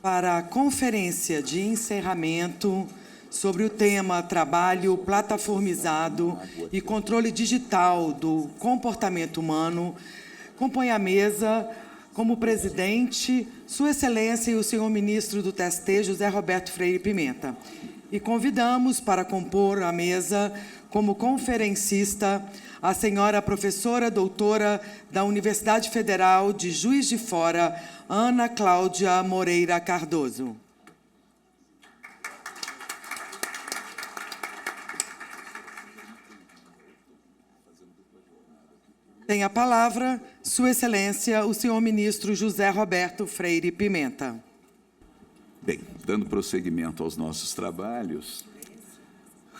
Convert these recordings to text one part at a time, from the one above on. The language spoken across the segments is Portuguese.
Para a conferência de encerramento sobre o tema Trabalho Plataformizado e Controle Digital do Comportamento Humano, compõe a mesa como presidente Sua Excelência e o senhor ministro do TST, José Roberto Freire Pimenta. E convidamos para compor a mesa como conferencista a senhora professora doutora da Universidade Federal de Juiz de Fora, Ana Cláudia Moreira Cardoso. Tem a palavra Sua Excelência, o senhor ministro José Roberto Freire Pimenta. Bem, dando prosseguimento aos nossos trabalhos,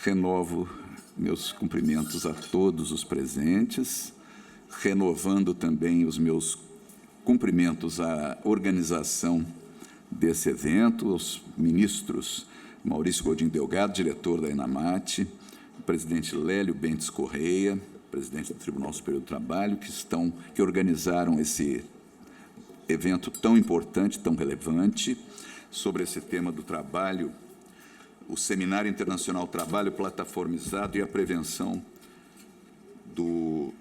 renovo meus cumprimentos a todos os presentes, renovando também os meus cumprimentos à organização desse evento, aos ministros Maurício Godinho Delgado, diretor da ENAMAT, o presidente Lélio Bentes Correia, presidente do Tribunal Superior do Trabalho, que organizaram esse evento tão importante, tão relevante, sobre esse tema do trabalho, o Seminário Internacional Trabalho Plataformizado e a Prevenção do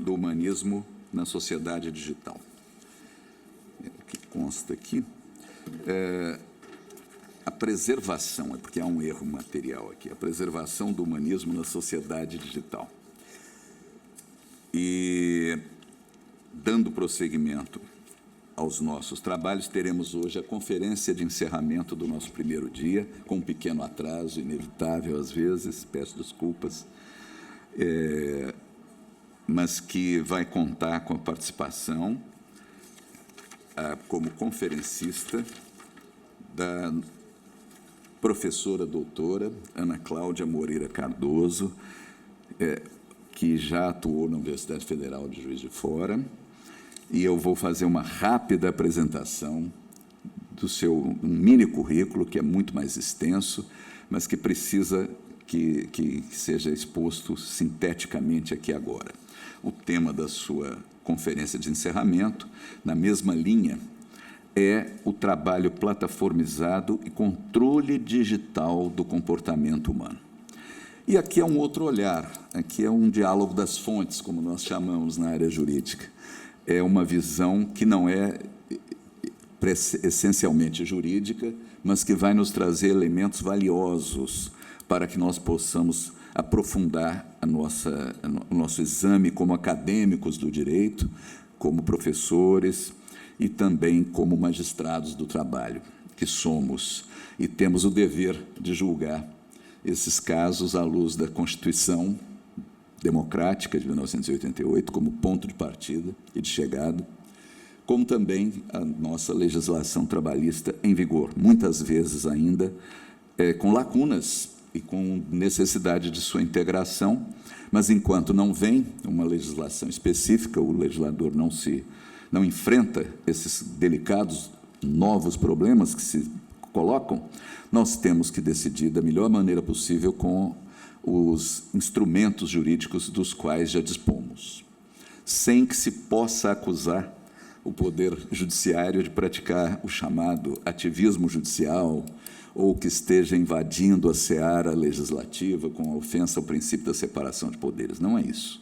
humanismo na sociedade digital. O que consta aqui a preservação, porque há um erro material aqui, a preservação do humanismo na sociedade digital. E, dando prosseguimento aos nossos trabalhos, teremos hoje a conferência de encerramento do nosso primeiro dia, com um pequeno atraso, inevitável às vezes, peço desculpas, mas que vai contar com a participação, como conferencista, da professora doutora Ana Cláudia Moreira Cardoso, que já atuou na Universidade Federal de Juiz de Fora, e eu vou fazer uma rápida apresentação do seu mini currículo, que é muito mais extenso, mas que precisa que seja exposto sinteticamente aqui agora. O tema da sua conferência de encerramento, na mesma linha, é o trabalho plataformizado e controle digital do comportamento humano. E aqui é um outro olhar, aqui é um diálogo das fontes, como nós chamamos na área jurídica. É uma visão que não é essencialmente jurídica, mas que vai nos trazer elementos valiosos para que nós possamos aprofundar o nosso exame como acadêmicos do direito, como professores e também como magistrados do trabalho, que somos, e temos o dever de julgar esses casos à luz da Constituição Democrática de 1988, como ponto de partida e de chegada, como também a nossa legislação trabalhista em vigor, muitas vezes ainda com lacunas e com necessidade de sua integração, mas enquanto não vem uma legislação específica, o legislador não enfrenta esses delicados novos problemas que se colocam, nós temos que decidir da melhor maneira possível com os instrumentos jurídicos dos quais já dispomos, sem que se possa acusar o Poder Judiciário de praticar o chamado ativismo judicial ou que esteja invadindo a seara legislativa com a ofensa ao princípio da separação de poderes. Não é isso.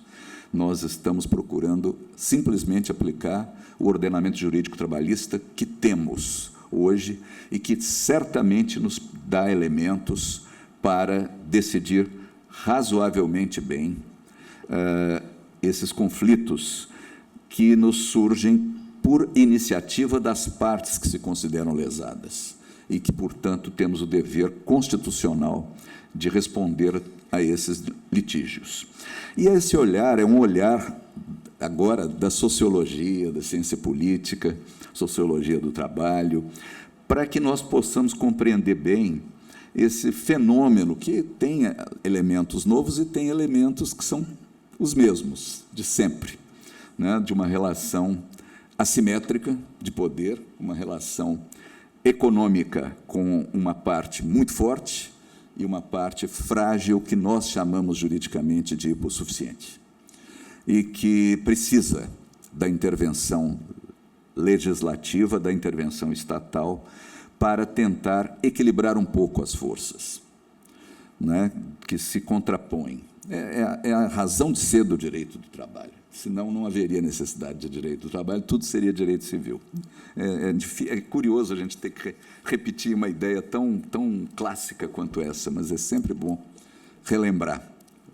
Nós estamos procurando simplesmente aplicar o ordenamento jurídico trabalhista que temos hoje e que certamente nos dá elementos para decidir razoavelmente bem esses conflitos que nos surgem por iniciativa das partes que se consideram lesadas e que, portanto, temos o dever constitucional de responder a esses litígios. E esse olhar é um olhar, agora, da sociologia, da ciência política, sociologia do trabalho, para que nós possamos compreender bem esse fenômeno que tem elementos novos e tem elementos que são os mesmos, de sempre, né? De uma relação assimétrica de poder, uma relação econômica com uma parte muito forte e uma parte frágil que nós chamamos juridicamente de hipossuficiente, e que precisa da intervenção legislativa, da intervenção estatal, para tentar equilibrar um pouco as forças, né, que se contrapõem. É a razão de ser do direito do trabalho. Senão, não haveria necessidade de direito do trabalho, tudo seria direito civil. É curioso a gente ter que repetir uma ideia tão clássica quanto essa, mas é sempre bom relembrar,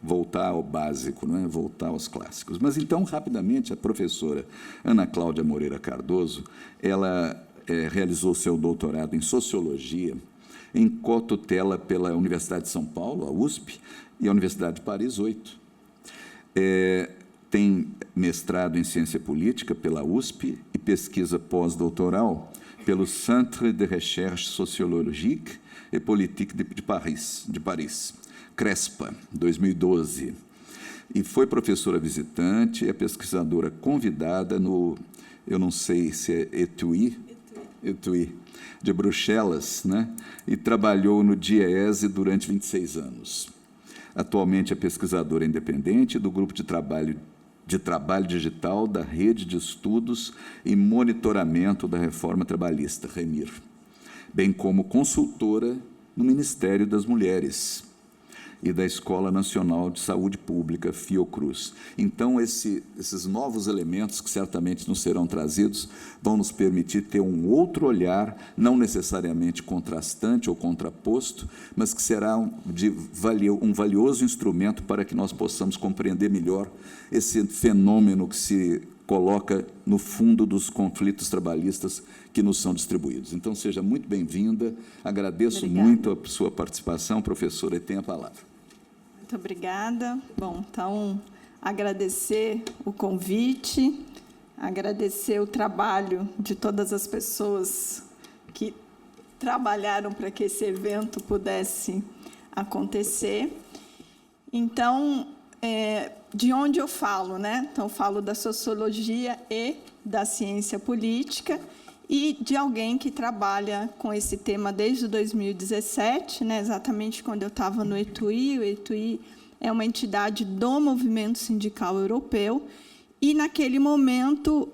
voltar ao básico, não é? Voltar aos clássicos. Mas, então, rapidamente, a professora Ana Cláudia Moreira Cardoso, ela realizou seu doutorado em Sociologia, em cotutela pela Universidade de São Paulo, a USP, e a Universidade de Paris, 8. Tem mestrado em Ciência Política pela USP e pesquisa pós-doutoral pelo Centre de Recherche Sociologique et Politique de Paris, CRESPA, 2012. E foi professora visitante, é pesquisadora convidada no, eu não sei se é ETUI, de Bruxelas, né? E trabalhou no DIEESE durante 26 anos. Atualmente é pesquisadora independente do Grupo de Trabalho Digital da Rede de Estudos e Monitoramento da Reforma Trabalhista, REMIR, bem como consultora no Ministério das Mulheres e da Escola Nacional de Saúde Pública, Fiocruz. Então, esses novos elementos que certamente nos serão trazidos vão nos permitir ter um outro olhar, não necessariamente contrastante ou contraposto, mas que será um valioso instrumento para que nós possamos compreender melhor esse fenômeno que se coloca no fundo dos conflitos trabalhistas que nos são distribuídos. Então, seja muito bem-vinda, agradeço muito a sua participação, professora, e tenha a palavra. Muito obrigada. Bom, então, agradecer o convite, agradecer o trabalho de todas as pessoas que trabalharam para que esse evento pudesse acontecer. Então, de onde eu falo, né? Então, eu falo da sociologia e da ciência política e de alguém que trabalha com esse tema desde 2017, né? Exatamente quando eu estava no ETUI. O ETUI é uma entidade do movimento sindical europeu. E, naquele momento,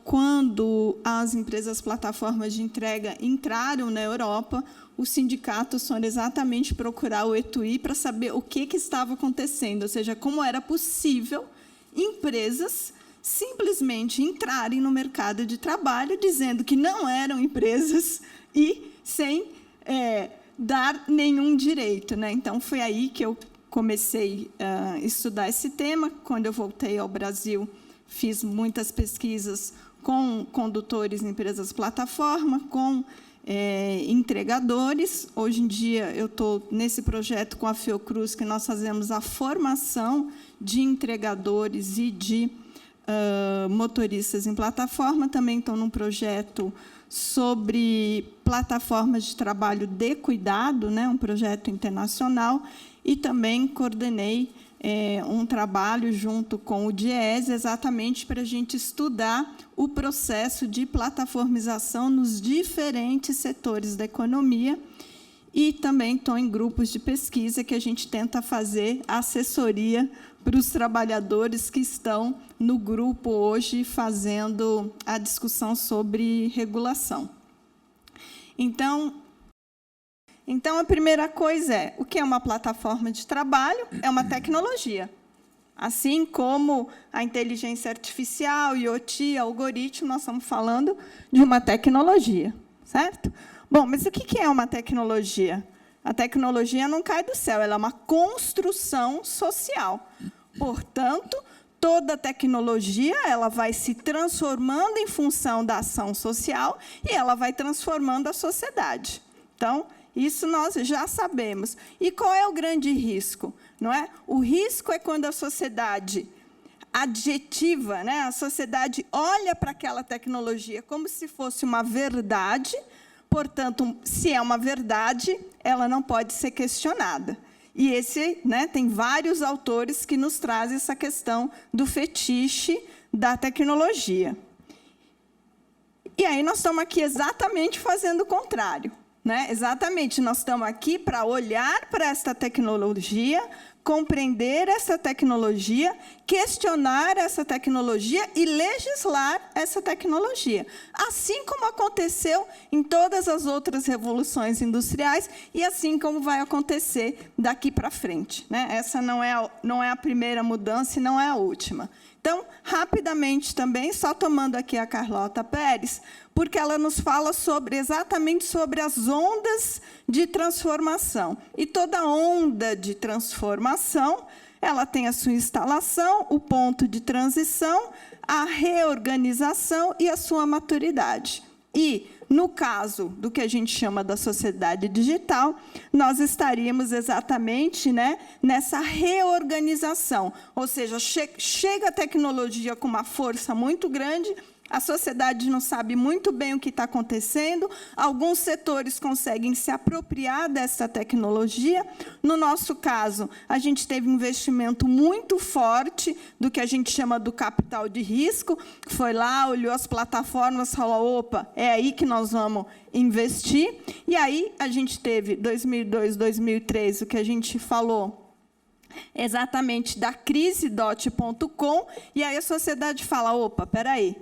quando as empresas plataformas de entrega entraram na Europa, os sindicatos foram exatamente procurar o ETUI para saber o que estava acontecendo, ou seja, como era possível empresas simplesmente entrarem no mercado de trabalho dizendo que não eram empresas e sem dar nenhum direito, né? Então, foi aí que eu comecei a estudar esse tema. Quando eu voltei ao Brasil, fiz muitas pesquisas com condutores em empresas plataforma, com entregadores. Hoje em dia, eu estou nesse projeto com a Fiocruz, que nós fazemos a formação de entregadores e de motoristas em plataforma. Também estou num projeto sobre plataformas de trabalho de cuidado, né, um projeto internacional, e também coordenei um trabalho junto com o DIEESE, exatamente para a gente estudar o processo de plataformização nos diferentes setores da economia. E também estou em grupos de pesquisa que a gente tenta fazer assessoria para os trabalhadores que estão no grupo hoje fazendo a discussão sobre regulação. Então, a primeira coisa é, o que é uma plataforma de trabalho? É uma tecnologia. Assim como a inteligência artificial, IoT, algoritmo, nós estamos falando de uma tecnologia, certo? Bom, mas o que é uma tecnologia? A tecnologia não cai do céu, ela é uma construção social. Portanto, toda tecnologia ela vai se transformando em função da ação social e ela vai transformando a sociedade. Então, isso nós já sabemos. E qual é o grande risco? Não é? O risco é quando a sociedade adjetiva, né? A sociedade olha para aquela tecnologia como se fosse uma verdade. Portanto, se é uma verdade, ela não pode ser questionada. E tem vários autores que nos trazem essa questão do fetiche da tecnologia. E aí nós estamos aqui exatamente fazendo o contrário. né? Exatamente, nós estamos aqui para olhar para esta tecnologia, compreender essa tecnologia, questionar essa tecnologia e legislar essa tecnologia. Assim como aconteceu em todas as outras revoluções industriais e assim como vai acontecer daqui para frente, né? Essa não é a primeira mudança e não é a última. Então, rapidamente também, só tomando aqui a Carlota Pérez, porque ela nos fala exatamente sobre as ondas de transformação. E toda onda de transformação, ela tem a sua instalação, o ponto de transição, a reorganização e a sua maturidade. E, no caso do que a gente chama da sociedade digital, nós estaríamos exatamente, né, nessa reorganização. Ou seja, chega a tecnologia com uma força muito grande, a sociedade não sabe muito bem o que está acontecendo, alguns setores conseguem se apropriar dessa tecnologia. No nosso caso, a gente teve um investimento muito forte do que a gente chama do capital de risco, foi lá, olhou as plataformas, falou, opa, é aí que nós vamos investir. E aí a gente teve, 2002, 2003, o que a gente falou, exatamente da crise .com, e aí a sociedade fala, opa, espera aí,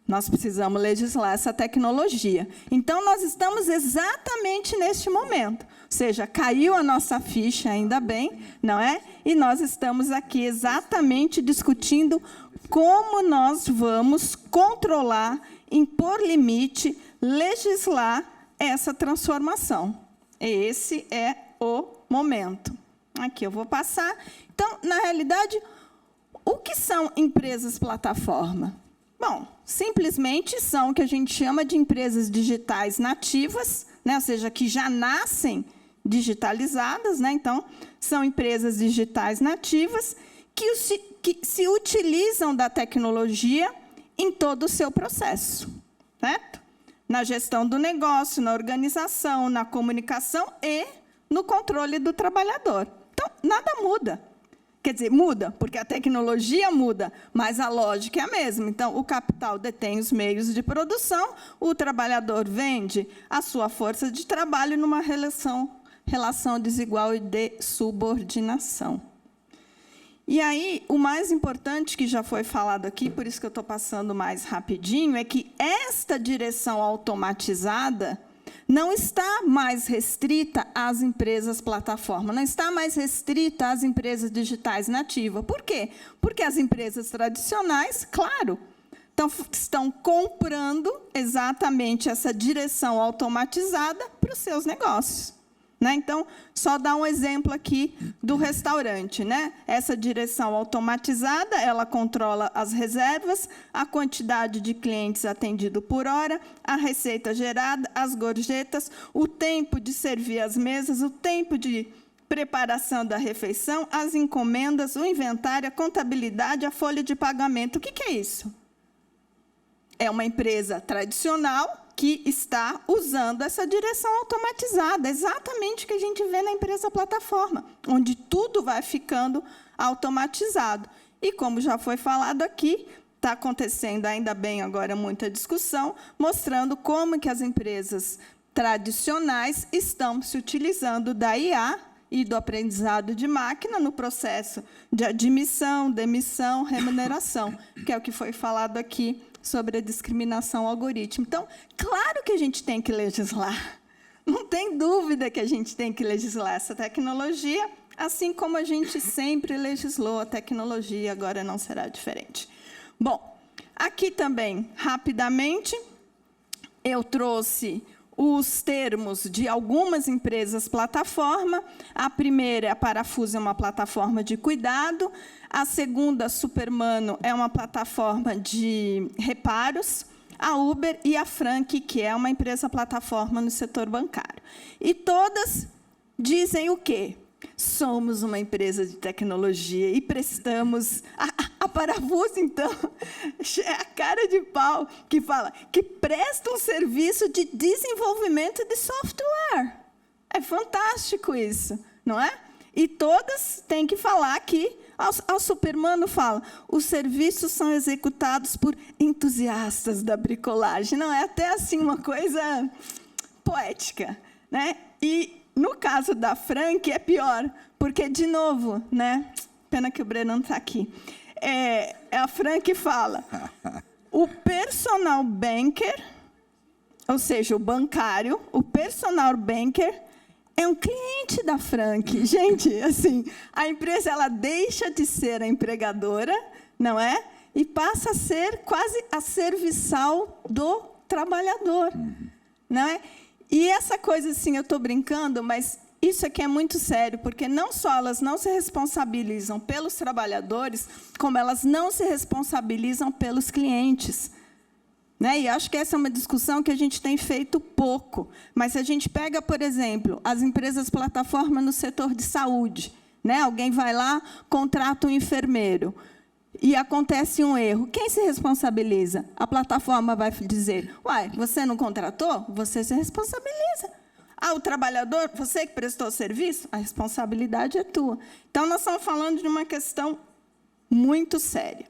nós precisamos legislar essa tecnologia. Então, nós estamos exatamente neste momento. Ou seja, caiu a nossa ficha, ainda bem, não é? E nós estamos aqui exatamente discutindo como nós vamos controlar, impor limite, legislar essa transformação. Esse é o momento. Aqui eu vou passar. Então, na realidade, o que são empresas plataforma? Bom, simplesmente são o que a gente chama de empresas digitais nativas, né? Ou seja, que já nascem digitalizadas, né? Então, são empresas digitais nativas que se utilizam da tecnologia em todo o seu processo, certo? Na gestão do negócio, na organização, na comunicação e no controle do trabalhador. Então, nada muda. Quer dizer, muda, porque a tecnologia muda, mas a lógica é a mesma. Então, o capital detém os meios de produção, o trabalhador vende a sua força de trabalho numa relação desigual e de subordinação. E aí, o mais importante que já foi falado aqui, por isso que eu estou passando mais rapidinho, é que esta direção automatizada não está mais restrita às empresas plataforma, não está mais restrita às empresas digitais nativas. Por quê? Porque as empresas tradicionais, claro, estão comprando exatamente essa direção automatizada para os seus negócios. Né? Então, só dar um exemplo aqui do restaurante. Né? Essa direção automatizada, ela controla as reservas, a quantidade de clientes atendido por hora, a receita gerada, as gorjetas, o tempo de servir as mesas, o tempo de preparação da refeição, as encomendas, o inventário, a contabilidade, a folha de pagamento. O que é isso? É uma empresa tradicional que está usando essa direção automatizada, exatamente o que a gente vê na empresa plataforma, onde tudo vai ficando automatizado. E, como já foi falado aqui, está acontecendo, ainda bem agora, muita discussão, mostrando como que as empresas tradicionais estão se utilizando da IA e do aprendizado de máquina no processo de admissão, demissão, remuneração, que é o que foi falado aqui sobre a discriminação algoritmo. Então, claro que a gente tem que legislar. Não tem dúvida que a gente tem que legislar essa tecnologia, assim como a gente sempre legislou a tecnologia, agora não será diferente. Bom, aqui também, rapidamente, eu trouxe os termos de algumas empresas plataforma. A primeira, a Parafuso, é uma plataforma de cuidado. A segunda, Supermano, é uma plataforma de reparos. A Uber e a Frank, que é uma empresa plataforma no setor bancário. E todas dizem o quê? Somos uma empresa de tecnologia e prestamos... A Parafuso, então, é a cara de pau que fala que presta um serviço de desenvolvimento de software. É fantástico isso, não é? E todas têm que falar que, ao Supermano fala, os serviços são executados por entusiastas da bricolagem. Não é até assim uma coisa poética. né? E, no caso da Frank, é pior, porque, de novo, né? Pena que o Breno não está aqui. A Frank fala, o personal banker, ou seja, o bancário, o personal banker é um cliente da Frank. Gente, assim, a empresa ela deixa de ser a empregadora, não é? E passa a ser quase a serviçal do trabalhador, não é? E essa coisa, assim, eu estou brincando, mas isso aqui é muito sério, porque não só elas não se responsabilizam pelos trabalhadores, como elas não se responsabilizam pelos clientes. Né? E acho que essa é uma discussão que a gente tem feito pouco. Mas se a gente pega, por exemplo, as empresas plataforma no setor de saúde, né? Alguém vai lá, contrata um enfermeiro, e acontece um erro. Quem se responsabiliza? A plataforma vai dizer, uai, você não contratou? Você se responsabiliza. Ah, o trabalhador, você que prestou o serviço? A responsabilidade é tua. Então, nós estamos falando de uma questão muito séria.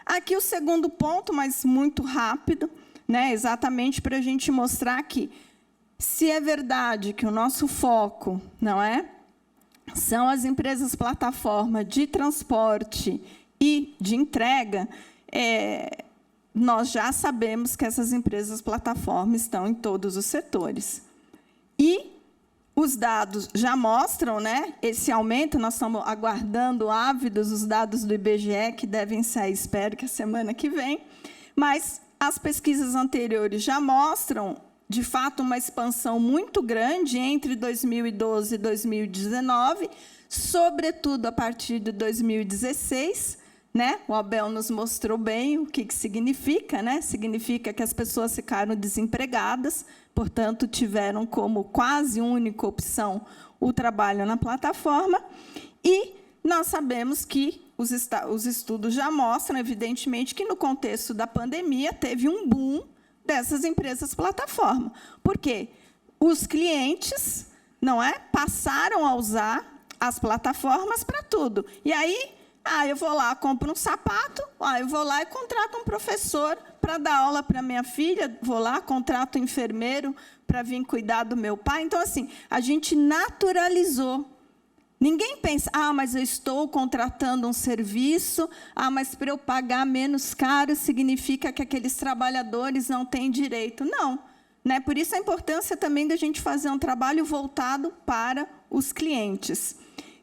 Aqui o segundo ponto, mas muito rápido, né, exatamente para a gente mostrar que, se é verdade que o nosso foco, não é, são as empresas plataforma de transporte e de entrega, nós já sabemos que essas empresas plataforma estão em todos os setores. E os dados já mostram, né, esse aumento. Nós estamos aguardando ávidos os dados do IBGE, que devem sair, espero que a semana que vem. Mas as pesquisas anteriores já mostram, de fato, uma expansão muito grande entre 2012 e 2019, sobretudo a partir de 2016. Né? O Abel nos mostrou bem o que significa, né? Significa que as pessoas ficaram desempregadas, portanto, tiveram como quase única opção o trabalho na plataforma. E nós sabemos que os estudos já mostram, evidentemente, que, no contexto da pandemia, teve um boom dessas empresas plataforma. Por quê? Os clientes, não é, passaram a usar as plataformas para tudo. E aí, eu vou lá, compro um sapato, eu vou lá e contrato um professor para dar aula para minha filha, vou lá, contrato um enfermeiro para vir cuidar do meu pai. Então, assim, a gente naturalizou. Ninguém pensa, mas eu estou contratando um serviço, mas para eu pagar menos caro significa que aqueles trabalhadores não têm direito. Não. Né? Por isso a importância também da gente fazer um trabalho voltado para os clientes.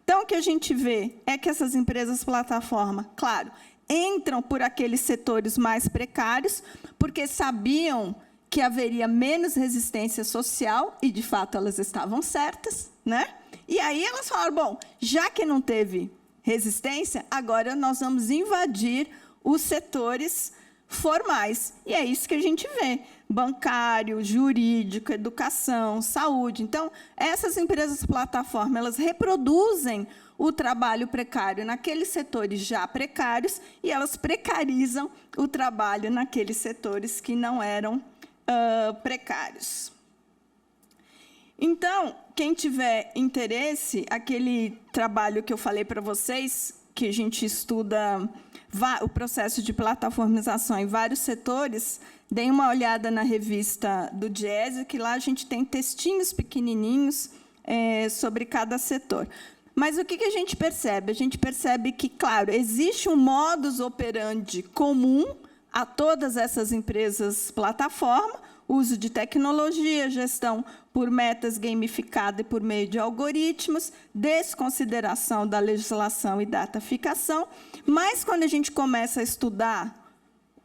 Então, o que a gente vê é que essas empresas plataforma, claro, entram por aqueles setores mais precários, porque sabiam que haveria menos resistência social, e, de fato, elas estavam certas, né? E aí elas falaram, bom, já que não teve resistência, agora nós vamos invadir os setores formais. E é isso que a gente vê. Bancário, jurídico, educação, saúde. Então, essas empresas plataforma, elas reproduzem o trabalho precário naqueles setores já precários e elas precarizam o trabalho naqueles setores que não eram precários. Então, quem tiver interesse, aquele trabalho que eu falei para vocês, que a gente estuda o processo de plataformização em vários setores, deem uma olhada na revista do Diese, que lá a gente tem textinhos pequenininhos sobre cada setor. Mas o que a gente percebe? A gente percebe que, claro, existe um modus operandi comum a todas essas empresas plataforma, uso de tecnologia, gestão por metas gamificada e por meio de algoritmos, desconsideração da legislação e dataficação. Mas, quando a gente começa a estudar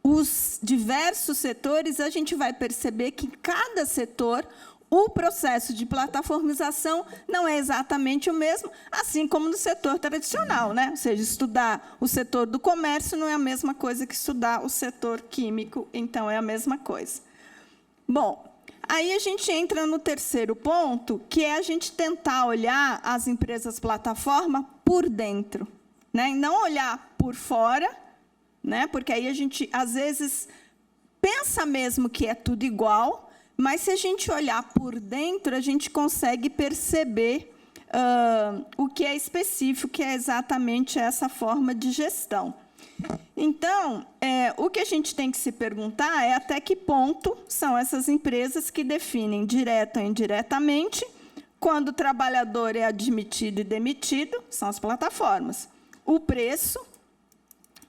os diversos setores, a gente vai perceber que, em cada setor, o processo de plataformização não é exatamente o mesmo, assim como no setor tradicional, né? Ou seja, estudar o setor do comércio não é a mesma coisa que estudar o setor químico, então é a mesma coisa. Bom, aí a gente entra no terceiro ponto, que é a gente tentar olhar as empresas plataforma por dentro, né? E não olhar por fora, né? Porque aí a gente, às vezes, pensa mesmo que é tudo igual, mas, se a gente olhar por dentro, a gente consegue perceber o que é específico, que é exatamente essa forma de gestão. Então, o que a gente tem que se perguntar é até que ponto são essas empresas que definem, direta ou indiretamente, quando o trabalhador é admitido e demitido, são as plataformas. O preço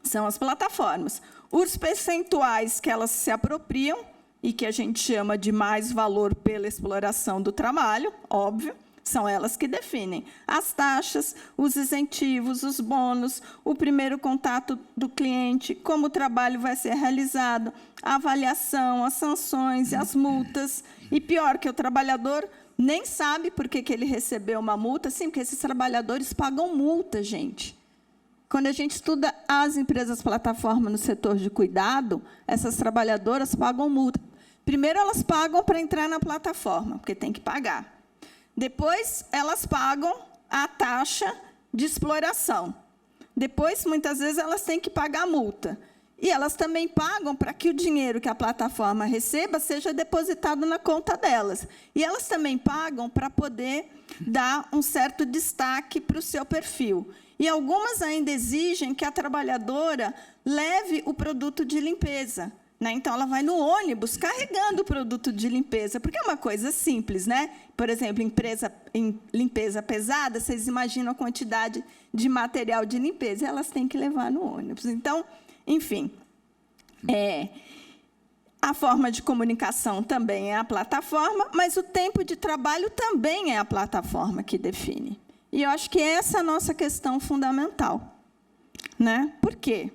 são as plataformas. Os percentuais que elas se apropriam, e que a gente chama de mais valor pela exploração do trabalho, óbvio, são elas que definem. As taxas, os incentivos, os bônus, o primeiro contato do cliente, como o trabalho vai ser realizado, a avaliação, as sanções e as multas. E pior, que o trabalhador nem sabe por que ele recebeu uma multa. Sim, porque esses trabalhadores pagam multa, gente. Quando a gente estuda as empresas plataforma no setor de cuidado, essas trabalhadoras pagam multa. Primeiro, elas pagam para entrar na plataforma, porque tem que pagar. Depois, elas pagam a taxa de exploração. Depois, muitas vezes, elas têm que pagar a multa. E elas também pagam para que o dinheiro que a plataforma receba seja depositado na conta delas. E elas também pagam para poder dar um certo destaque para o seu perfil. E algumas ainda exigem que a trabalhadora leve o produto de limpeza. Né? Então, ela vai no ônibus carregando o produto de limpeza, porque é uma coisa simples. Né? Por exemplo, em limpeza pesada, vocês imaginam a quantidade de material de limpeza, elas têm que levar no ônibus. Então, enfim, a forma de comunicação também é a plataforma, mas o tempo de trabalho também é a plataforma que define. E eu acho que essa é a nossa questão fundamental. Né? Por quê?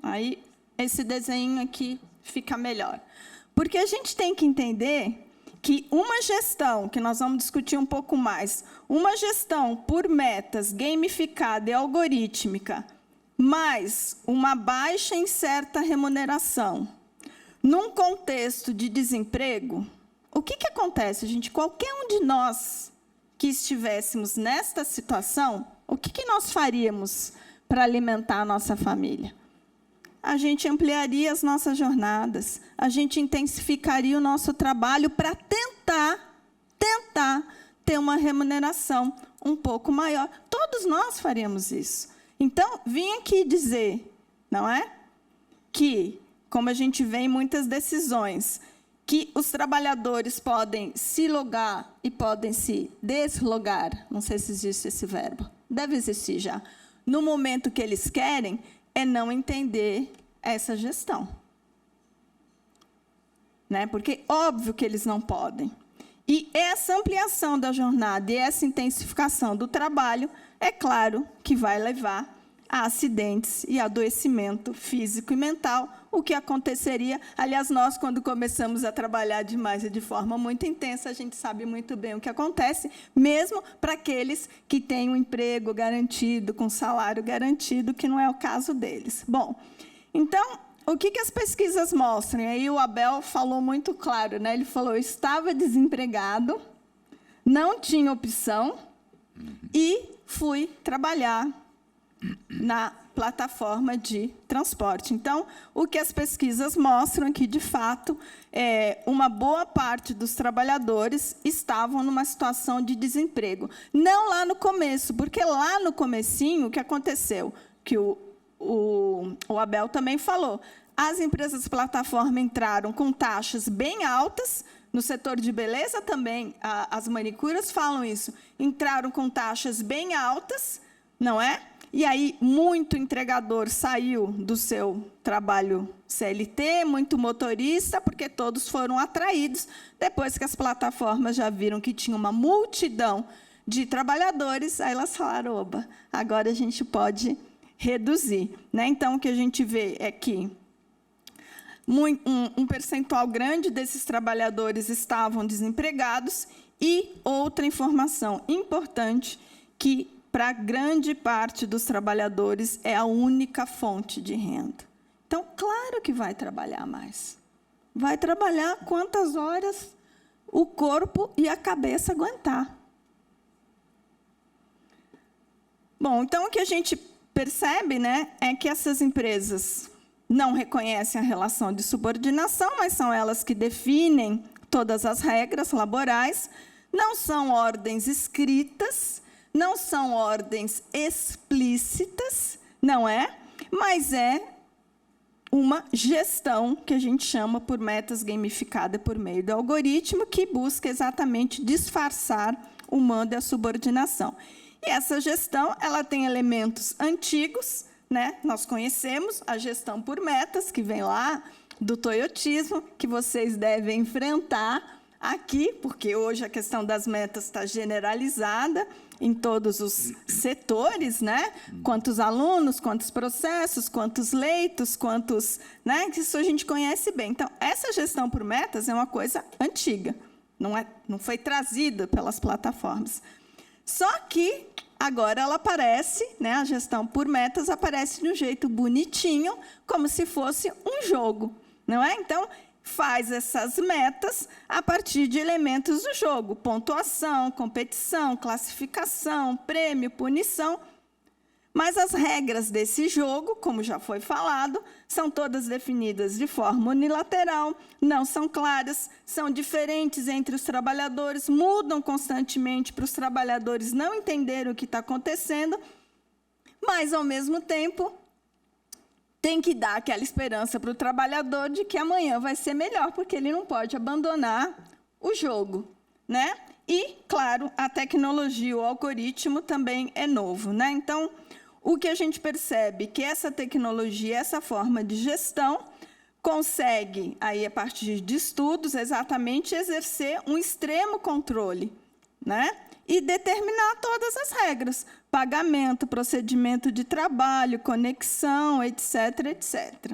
Aí, esse desenho aqui fica melhor. Porque a gente tem que entender que uma gestão, que nós vamos discutir um pouco mais, uma gestão por metas, gamificada e algorítmica, mais uma baixa em certa remuneração, num contexto de desemprego, o que acontece, gente? Qualquer um de nós que estivéssemos nesta situação, o que nós faríamos para alimentar a nossa família? A gente ampliaria as nossas jornadas, a gente intensificaria o nosso trabalho para tentar ter uma remuneração um pouco maior. Todos nós faríamos isso. Então, vim aqui dizer, não é? Que, como a gente vê em muitas decisões, que os trabalhadores podem se logar e podem se deslogar. Não sei se existe esse verbo. Deve existir já. No momento que eles querem, é não entender essa gestão. Né? Porque, óbvio que eles não podem. E essa ampliação da jornada e essa intensificação do trabalho, é claro que vai levar a acidentes e adoecimento físico e mental, o que aconteceria. Aliás, nós, quando começamos a trabalhar demais e de forma muito intensa, a gente sabe muito bem o que acontece, mesmo para aqueles que têm um emprego garantido, com salário garantido, que não é o caso deles. Bom, então, o que as pesquisas mostram? E aí o Abel falou muito claro, né? Ele falou, eu estava desempregado, não tinha opção e fui trabalhar na plataforma de transporte. Então, o que as pesquisas mostram é que, de fato, uma boa parte dos trabalhadores estavam numa situação de desemprego. Não lá no começo, porque lá no comecinho, o que aconteceu? Que o Abel também falou, as empresas plataforma entraram com taxas bem altas, no setor de beleza também, as manicuras falam isso, entraram com taxas bem altas, não é? E aí, muito entregador saiu do seu trabalho CLT, muito motorista, porque todos foram atraídos, depois que as plataformas já viram que tinha uma multidão de trabalhadores, aí elas falaram, oba, agora a gente pode reduzir. Né? Então, o que a gente vê é que um percentual grande desses trabalhadores estavam desempregados e outra informação importante, que para grande parte dos trabalhadores é a única fonte de renda. Então, claro que vai trabalhar mais. Vai trabalhar quantas horas o corpo e a cabeça aguentar. Bom, então, o que a gente percebe, né, é que essas empresas não reconhecem a relação de subordinação, mas são elas que definem todas as regras laborais, não são ordens escritas, não são ordens explícitas, não é? mas é uma gestão que a gente chama por metas gamificada por meio do algoritmo, que busca exatamente disfarçar o mando e a subordinação. E essa gestão, ela tem elementos antigos, né? Nós conhecemos a gestão por metas, que vem lá do toyotismo, que vocês devem enfrentar aqui, porque hoje a questão das metas está generalizada em todos os setores, né? Quantos alunos, quantos processos, quantos leitos, quantos, né? Isso a gente conhece bem. Então, essa gestão por metas é uma coisa antiga, não foi trazida pelas plataformas. Só que agora ela aparece, né? A gestão por metas aparece de um jeito bonitinho, como se fosse um jogo, não é? Então, faz essas metas a partir de elementos do jogo: pontuação, competição, classificação, prêmio, punição. Mas as regras desse jogo, como já foi falado, são todas definidas de forma unilateral, não são claras, são diferentes entre os trabalhadores, mudam constantemente para os trabalhadores não entenderem o que está acontecendo, mas, ao mesmo tempo, tem que dar aquela esperança para o trabalhador de que amanhã vai ser melhor, porque ele não pode abandonar o jogo, né? E, claro, a tecnologia, o algoritmo também é novo, né? Então, o que a gente percebe é que essa tecnologia, essa forma de gestão, consegue, aí, a partir de estudos, exatamente exercer um extremo controle, né? E determinar todas as regras: pagamento, procedimento de trabalho, conexão, etc., etc.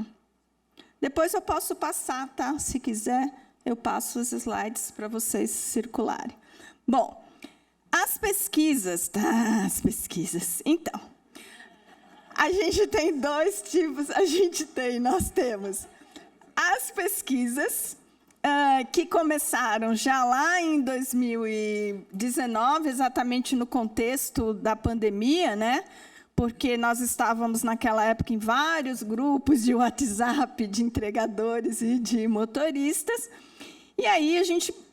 Depois eu posso passar, tá? Se quiser, eu passo os slides para vocês circularem. Bom, as pesquisas, tá? As pesquisas. Então, a gente tem dois tipos, nós temos as pesquisas que começaram já lá em 2019, exatamente no contexto da pandemia, né? Porque nós estávamos, naquela época, em vários grupos de WhatsApp, de entregadores e de motoristas. E aí,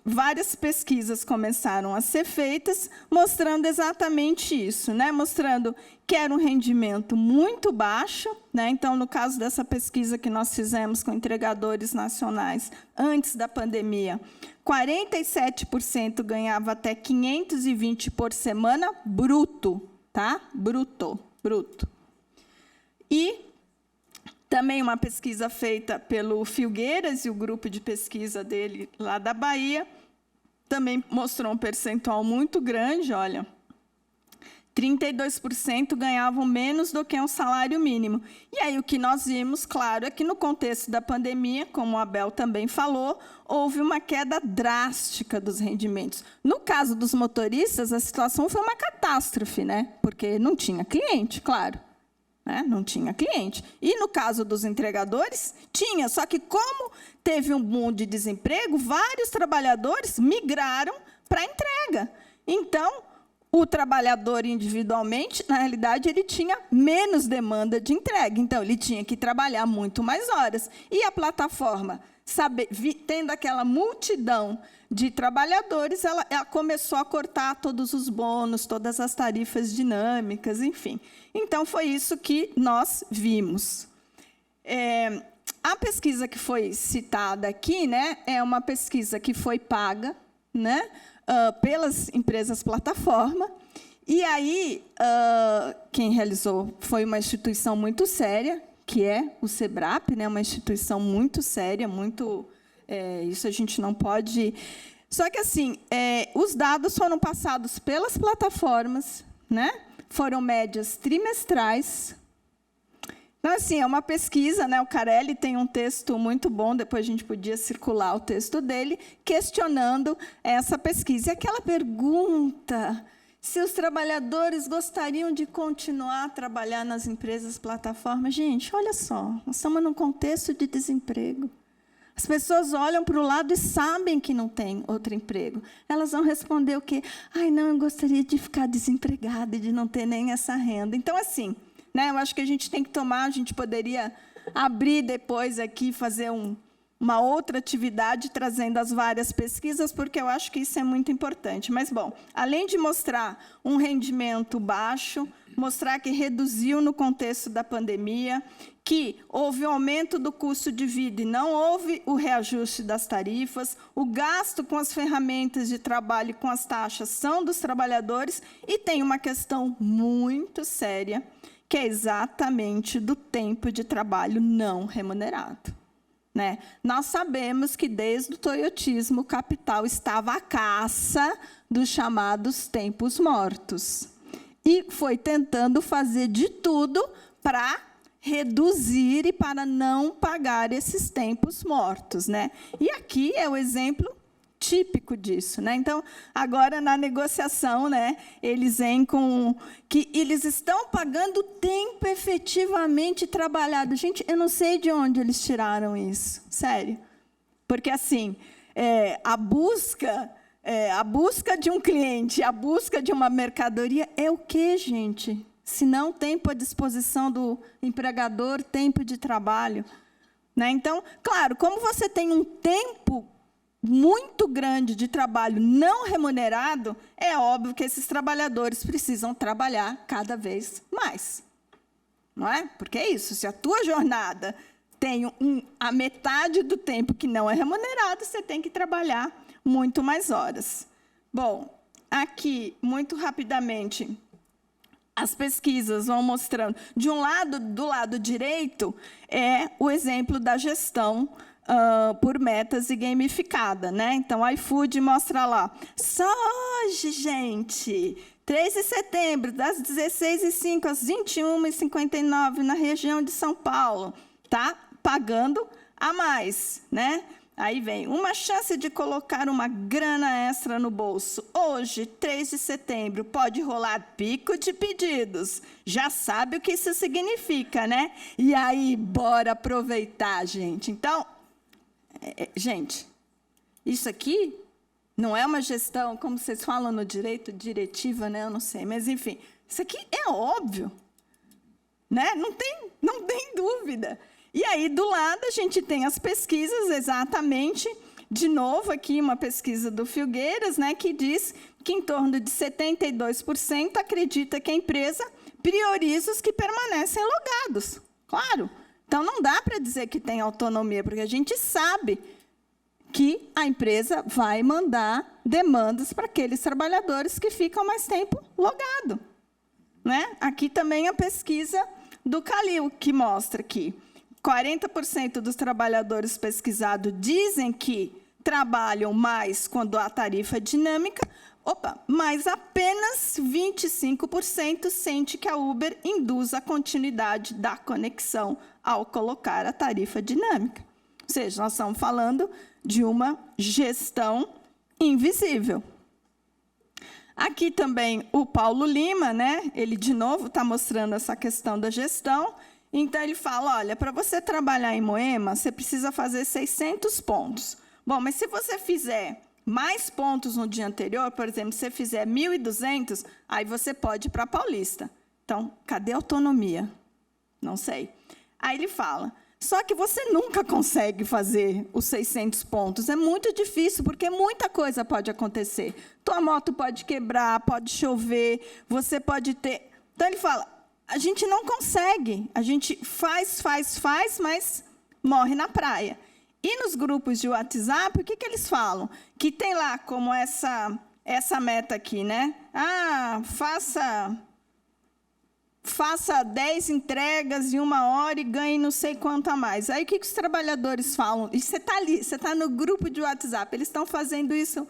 várias pesquisas começaram a ser feitas, mostrando exatamente isso, né? Mostrando que era um rendimento muito baixo, né? Então, no caso dessa pesquisa que nós fizemos com entregadores nacionais antes da pandemia, 47% ganhava até 520 por semana, bruto, tá? Bruto. E também uma pesquisa feita pelo Filgueiras e o grupo de pesquisa dele lá da Bahia também mostrou um percentual muito grande, olha, 32% ganhavam menos do que um salário mínimo. E aí o que nós vimos, claro, é que no contexto da pandemia, como a Abel também falou, houve uma queda drástica dos rendimentos. No caso dos motoristas, a situação foi uma catástrofe, né? Porque não tinha cliente, claro. Não tinha cliente. E, no caso dos entregadores, tinha. Só que, como teve um boom de desemprego, vários trabalhadores migraram para a entrega. Então, o trabalhador individualmente, na realidade, ele tinha menos demanda de entrega. Então, ele tinha que trabalhar muito mais horas. E a plataforma, tendo aquela multidão de trabalhadores, ela começou a cortar todos os bônus, todas as tarifas dinâmicas, enfim. Então, foi isso que nós vimos. A pesquisa que foi citada aqui, né, é uma pesquisa que foi paga, né, pelas empresas plataforma. E aí, quem realizou foi uma instituição muito séria, que é o SEBRAP, né, uma instituição muito séria, muito... isso a gente não pode... Só que, assim, os dados foram passados pelas plataformas, né? Foram médias trimestrais. Então, assim, é uma pesquisa, né? O Carelli tem um texto muito bom, depois a gente podia circular o texto dele, questionando essa pesquisa. E aquela pergunta, se os trabalhadores gostariam de continuar a trabalhar nas empresas plataformas. Gente, olha só, nós estamos num contexto de desemprego. As pessoas olham para o lado e sabem que não tem outro emprego. Elas vão responder o quê? Ai, não, eu gostaria de ficar desempregada e de não ter nem essa renda. Então, assim, né, eu acho que a gente tem que tomar, a gente poderia abrir depois aqui, fazer uma outra atividade trazendo as várias pesquisas, porque eu acho que isso é muito importante. Mas, bom, além de mostrar um rendimento baixo, mostrar que reduziu no contexto da pandemia, que houve um aumento do custo de vida e não houve o reajuste das tarifas, o gasto com as ferramentas de trabalho e com as taxas são dos trabalhadores, e tem uma questão muito séria, que é exatamente do tempo de trabalho não remunerado. Né? Nós sabemos que, desde o toyotismo, o capital estava à caça dos chamados tempos mortos. E foi tentando fazer de tudo para reduzir e para não pagar esses tempos mortos. Né? E aqui é o exemplo típico disso. Né? Então, agora, na negociação, né, eles vêm com que eles estão pagando o tempo efetivamente trabalhado. Gente, eu não sei de onde eles tiraram isso, sério. Porque, assim, a busca de um cliente, a busca de uma mercadoria é o quê, gente? Se não tempo à disposição do empregador, tempo de trabalho. Né? Então, claro, como você tem um tempo muito grande de trabalho não remunerado, é óbvio que esses trabalhadores precisam trabalhar cada vez mais. Não é? Porque é isso, se a tua jornada tem a metade do tempo que não é remunerado, você tem que trabalhar muito mais horas. Bom, aqui, muito rapidamente, as pesquisas vão mostrando. De um lado, do lado direito, é o exemplo da gestão por metas e gamificada. Né? Então, a iFood mostra lá. Só hoje, gente, 3 de setembro, das 16h05 às 21h59, na região de São Paulo, tá pagando a mais. Né? Aí vem, uma chance de colocar uma grana extra no bolso. Hoje, 3 de setembro, pode rolar pico de pedidos. Já sabe o que isso significa, né? E aí, bora aproveitar, gente. Então, gente, isso aqui não é uma gestão, como vocês falam no direito, diretiva, né? Eu não sei, mas, enfim, isso aqui é óbvio. Né? Não tem dúvida. E aí, do lado, a gente tem as pesquisas, exatamente, de novo, aqui uma pesquisa do Filgueiras, né, que diz que em torno de 72% acredita que a empresa prioriza os que permanecem logados. Claro. Então, não dá para dizer que tem autonomia, porque a gente sabe que a empresa vai mandar demandas para aqueles trabalhadores que ficam mais tempo logado. Né? Aqui também a pesquisa do Calil, que mostra que 40% dos trabalhadores pesquisados dizem que trabalham mais quando a tarifa é dinâmica, mas apenas 25% sente que a Uber induz a continuidade da conexão ao colocar a tarifa dinâmica. Ou seja, nós estamos falando de uma gestão invisível. Aqui também o Paulo Lima, né? Ele, de novo, está mostrando essa questão da gestão. Então, ele fala, olha, para você trabalhar em Moema, você precisa fazer 600 pontos. Bom, mas se você fizer mais pontos no dia anterior, por exemplo, se você fizer 1.200, aí você pode ir para a Paulista. Então, cadê a autonomia? Não sei. Aí ele fala, só que você nunca consegue fazer os 600 pontos. É muito difícil, porque muita coisa pode acontecer. Tua moto pode quebrar, pode chover, você pode ter... Então, ele fala, a gente não consegue. A gente faz, mas morre na praia. E nos grupos de WhatsApp, o que eles falam? Que tem lá como essa meta aqui, né? Ah, faça 10 entregas em 1 hora e ganhe não sei quanto a mais. Aí, o que os trabalhadores falam? E você está ali, você está no grupo de WhatsApp, eles estão fazendo isso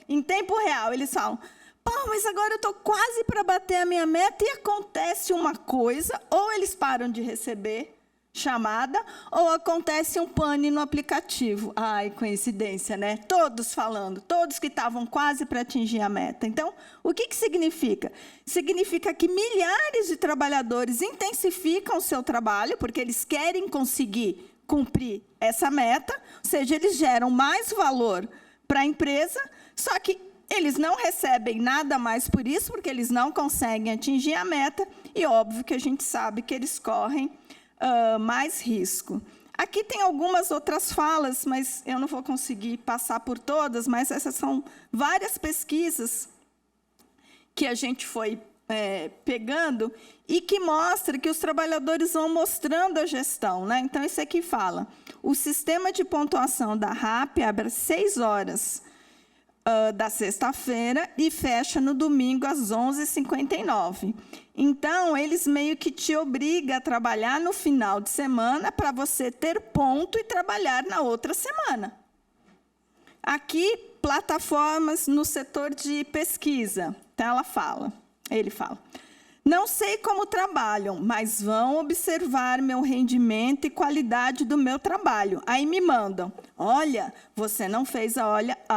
em tempo real. Eles falam, pô, mas agora eu estou quase para bater a minha meta e acontece uma coisa, ou eles param de receber chamada, ou acontece um pane no aplicativo. Ai, coincidência, né? Todos falando, todos que estavam quase para atingir a meta. Então, o que significa? Significa que milhares de trabalhadores intensificam o seu trabalho, porque eles querem conseguir cumprir essa meta, ou seja, eles geram mais valor para a empresa, só que eles não recebem nada mais por isso, porque eles não conseguem atingir a meta, e óbvio que a gente sabe que eles correm mais risco. Aqui tem algumas outras falas, mas eu não vou conseguir passar por todas, mas essas são várias pesquisas que a gente foi pegando e que mostra que os trabalhadores vão mostrando a gestão, né? Então, esse aqui fala, o sistema de pontuação da RAP abre às 6 horas da sexta-feira e fecha no domingo às 11h59. Então, eles meio que te obrigam a trabalhar no final de semana para você ter ponto e trabalhar na outra semana. Aqui, plataformas no setor de pesquisa. Então, ele fala, não sei como trabalham, mas vão observar meu rendimento e qualidade do meu trabalho. Aí me mandam, olha, você não fez a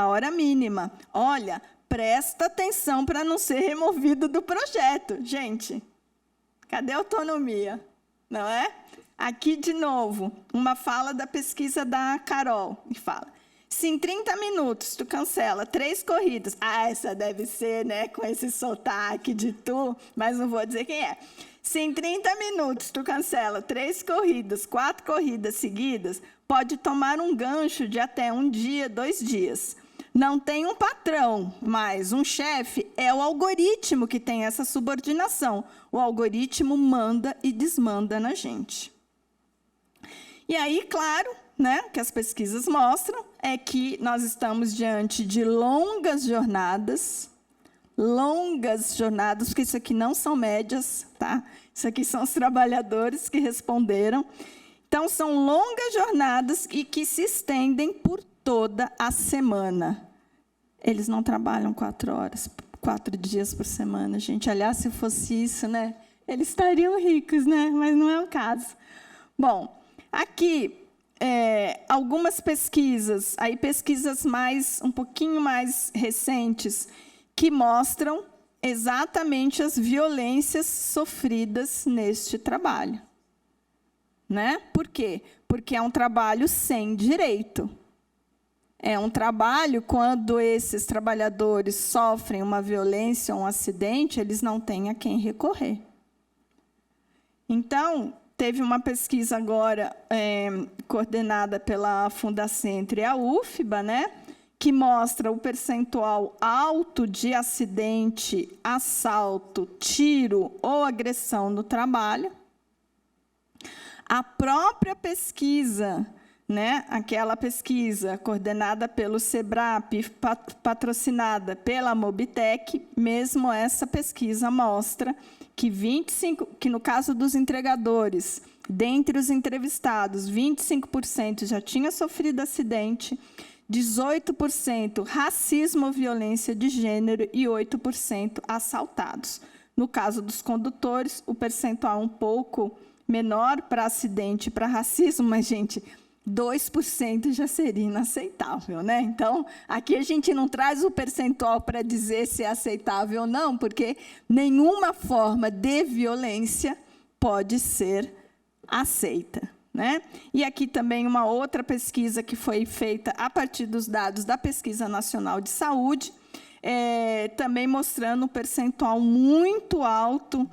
hora mínima. Olha, presta atenção para não ser removido do projeto. Gente, cadê a autonomia? Não é? Aqui, de novo, uma fala da pesquisa da Carol, que fala, se em 30 minutos tu cancela 3 corridas, essa deve ser, né, com esse sotaque de tu, mas não vou dizer quem é. Se em 30 minutos tu cancela 3 corridas, 4 corridas seguidas, pode tomar um gancho de até 1 dia, 2 dias. Não tem um patrão, mas um chefe, é o algoritmo que tem essa subordinação. O algoritmo manda e desmanda na gente. E aí, claro, né, o que as pesquisas mostram é que nós estamos diante de longas jornadas, porque isso aqui não são médias, tá? Isso aqui são os trabalhadores que responderam. Então, são longas jornadas e que se estendem por toda a semana. Eles não trabalham 4 horas, 4 dias por semana, gente. Aliás, se fosse isso, né, eles estariam ricos, né? Mas não é o caso. Bom, aqui, algumas pesquisas, aí pesquisas um pouquinho mais recentes, que mostram exatamente as violências sofridas neste trabalho. Né? Por quê? Porque é um trabalho sem direito. É um trabalho, quando esses trabalhadores sofrem uma violência ou um acidente, eles não têm a quem recorrer. Então, teve uma pesquisa agora coordenada pela Fundacentro e a UFBA, né, que mostra o percentual alto de acidente, assalto, tiro ou agressão no trabalho. A própria pesquisa, né, aquela pesquisa coordenada pelo SEBRAP, patrocinada pela Mobitech, mesmo essa pesquisa mostra que no caso dos entregadores, dentre os entrevistados, 25% já tinha sofrido acidente, 18% racismo ou violência de gênero e 8% assaltados. No caso dos condutores, o percentual um pouco menor para acidente e para racismo, mas, gente, 2% já seria inaceitável, né? Então, aqui a gente não traz o percentual para dizer se é aceitável ou não, porque nenhuma forma de violência pode ser aceita, né? E aqui também uma outra pesquisa que foi feita a partir dos dados da Pesquisa Nacional de Saúde, também mostrando um percentual muito alto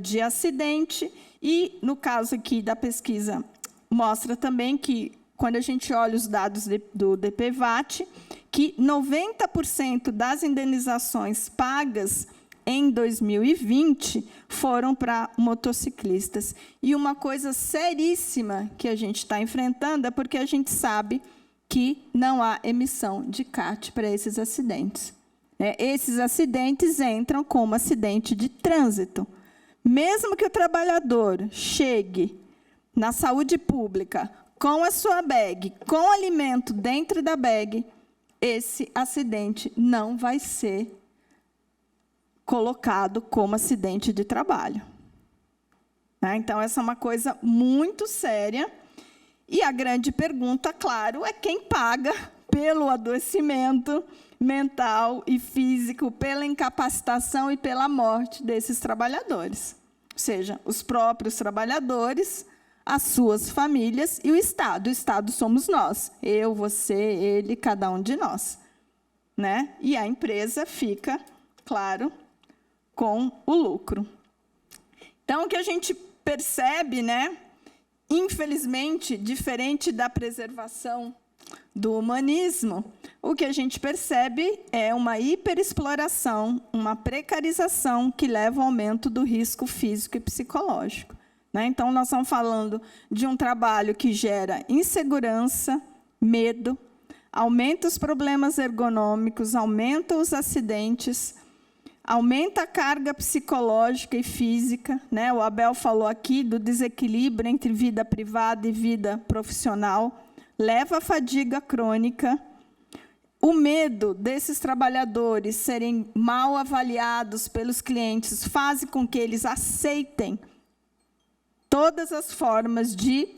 de acidente, e, no caso aqui da pesquisa, mostra também que, quando a gente olha os dados do DPVAT, que 90% das indenizações pagas em 2020 foram para motociclistas. E uma coisa seríssima que a gente está enfrentando é porque a gente sabe que não há emissão de CAT para esses acidentes. Esses acidentes entram como acidente de trânsito. Mesmo que o trabalhador chegue na saúde pública, com a sua bag, com alimento dentro da bag, esse acidente não vai ser colocado como acidente de trabalho. Então, essa é uma coisa muito séria. E a grande pergunta, claro, é quem paga pelo adoecimento mental e físico, pela incapacitação e pela morte desses trabalhadores. Ou seja, os próprios trabalhadores, as suas famílias e o Estado. O Estado somos nós, eu, você, ele, cada um de nós. Né? E a empresa fica, claro, com o lucro. Então, o que a gente percebe, né, infelizmente, diferente da preservação do humanismo, o que a gente percebe é uma hiperexploração, uma precarização que leva ao aumento do risco físico e psicológico, né? Então, nós estamos falando de um trabalho que gera insegurança, medo, aumenta os problemas ergonômicos, aumenta os acidentes, aumenta a carga psicológica e física, né? O Abel falou aqui do desequilíbrio entre vida privada e vida profissional, leva à fadiga crônica. O medo desses trabalhadores serem mal avaliados pelos clientes faz com que eles aceitem todas as formas de